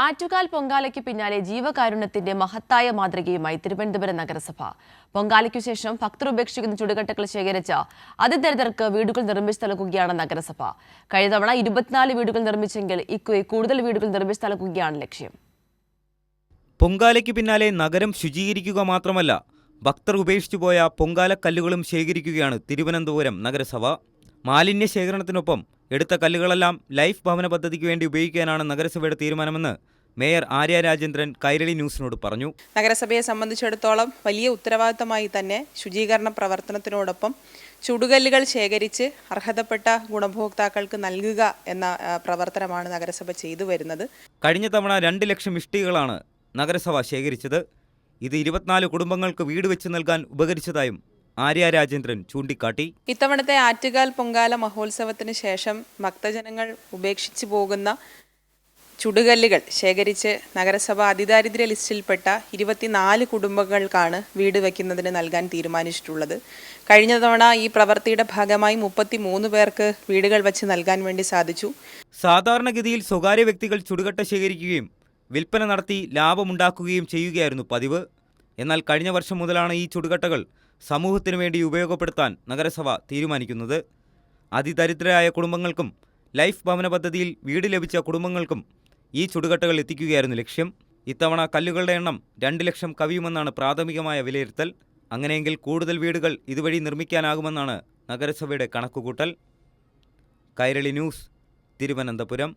ആറ്റുകാൽ പൊങ്കാലയ്ക്ക് പിന്നാലെ ജീവകാരുണ്യത്തിന്റെ മഹത്തായ മാതൃകയുമായി തിരുവനന്തപുരം നഗരസഭ. പൊങ്കാലയ്ക്കു ശേഷം ഭക്തർ ഉപേക്ഷിക്കുന്ന ചുടുകട്ടകൾ ശേഖരിച്ച അതിദരിദ്രർക്ക് വീടുകൾ നിർമ്മിച്ചു നൽകുകയാണ് നഗരസഭ. കഴിഞ്ഞ തവണ 24 വീടുകൾ നിർമ്മിച്ചെങ്കിൽ ഇക്കുറി കൂടുതൽ വീടുകൾ നിർമ്മിച്ചു നൽകുകയാണ് ലക്ഷ്യം. പൊങ്കാലയ്ക്ക് പിന്നാലെ നഗരം ശുചീകരിക്കുക മാത്രമല്ല, ഭക്തർ ഉപേക്ഷിച്ചുപോയ പൊങ്കാലക്കല്ലുകളും ശേഖരിക്കുകയാണ് തിരുവനന്തപുരം നഗരസഭ. മാലിന്യ ശേഖരണത്തിനൊപ്പം എടുത്ത കല്ലുകളെല്ലാം ലൈഫ് ഭവന പദ്ധതിക്ക് വേണ്ടി ഉപയോഗിക്കാനാണ് നഗരസഭയുടെ തീരുമാനമെന്ന് മേയർ ആര്യ രാജേന്ദ്രൻ കൈരളി ന്യൂസിനോട് പറഞ്ഞു. നഗരസഭയെ സംബന്ധിച്ചിടത്തോളം വലിയ ഉത്തരവാദിത്തമായി തന്നെ ശുചീകരണ പ്രവർത്തനത്തിനോടൊപ്പം ചുടുകല്ലുകൾ ശേഖരിച്ച് അർഹതപ്പെട്ട ഗുണഭോക്താക്കൾക്ക് നൽകുക എന്ന പ്രവർത്തനമാണ് നഗരസഭ ചെയ്തു വരുന്നത്. കഴിഞ്ഞ തവണ 2 ലക്ഷം ഇഷ്ടികകളാണ് നഗരസഭ ശേഖരിച്ചത്. ഇത് 24 കുടുംബങ്ങൾക്ക് വീട് വെച്ച് നൽകാൻ ഉപകരിച്ചതായും ആര്യ രാജേന്ദ്രൻ ചൂണ്ടിക്കാട്ടി. ഇത്തവണത്തെ ആറ്റുകാൽ പൊങ്കാല മഹോത്സവത്തിന് ശേഷം ഭക്തജനങ്ങൾ ഉപേക്ഷിച്ചു പോകുന്ന ചുടുകല്ലുകൾ ശേഖരിച്ച് നഗരസഭ അതിദാരിദ്ര്യ ലിസ്റ്റിൽപ്പെട്ട 24 കുടുംബങ്ങൾക്കാണ് വീട് വയ്ക്കുന്നതിന് നൽകാൻ തീരുമാനിച്ചിട്ടുള്ളത്. കഴിഞ്ഞ തവണ ഈ പ്രവൃത്തിയുടെ ഭാഗമായി 33 പേർക്ക് വീടുകൾ വച്ച് നൽകാൻ വേണ്ടി സാധിച്ചു. സാധാരണഗതിയിൽ സ്വകാര്യ വ്യക്തികൾ ചുടുകട്ട ശേഖരിക്കുകയും വിൽപ്പന നടത്തി ലാഭമുണ്ടാക്കുകയും ചെയ്യുകയായിരുന്നു പതിവ്. എന്നാൽ കഴിഞ്ഞ വർഷം മുതലാണ് ഈ ചുടുകട്ടകൾ സമൂഹത്തിനു വേണ്ടി ഉപയോഗപ്പെടുത്താൻ നഗരസഭ തീരുമാനിക്കുന്നത്. അതിദരിദ്രരായ കുടുംബങ്ങൾക്കും ലൈഫ് ഭവന പദ്ധതിയിൽ വീട് ലഭിച്ച കുടുംബങ്ങൾക്കും ഈ ചുടുകട്ടകൾ എത്തിക്കുകയായിരുന്നു ലക്ഷ്യം. ഇത്തവണ കല്ലുകളുടെ എണ്ണം 2 ലക്ഷം കവിയുമെന്നാണ് പ്രാഥമികമായ വിലയിരുത്തൽ. അങ്ങനെയെങ്കിൽ കൂടുതൽ വീടുകൾ ഇതുവഴി നിർമ്മിക്കാനാകുമെന്നാണ് നഗരസഭയുടെ കണക്കുകൂട്ടൽ. കൈരളി ന്യൂസ്, തിരുവനന്തപുരം.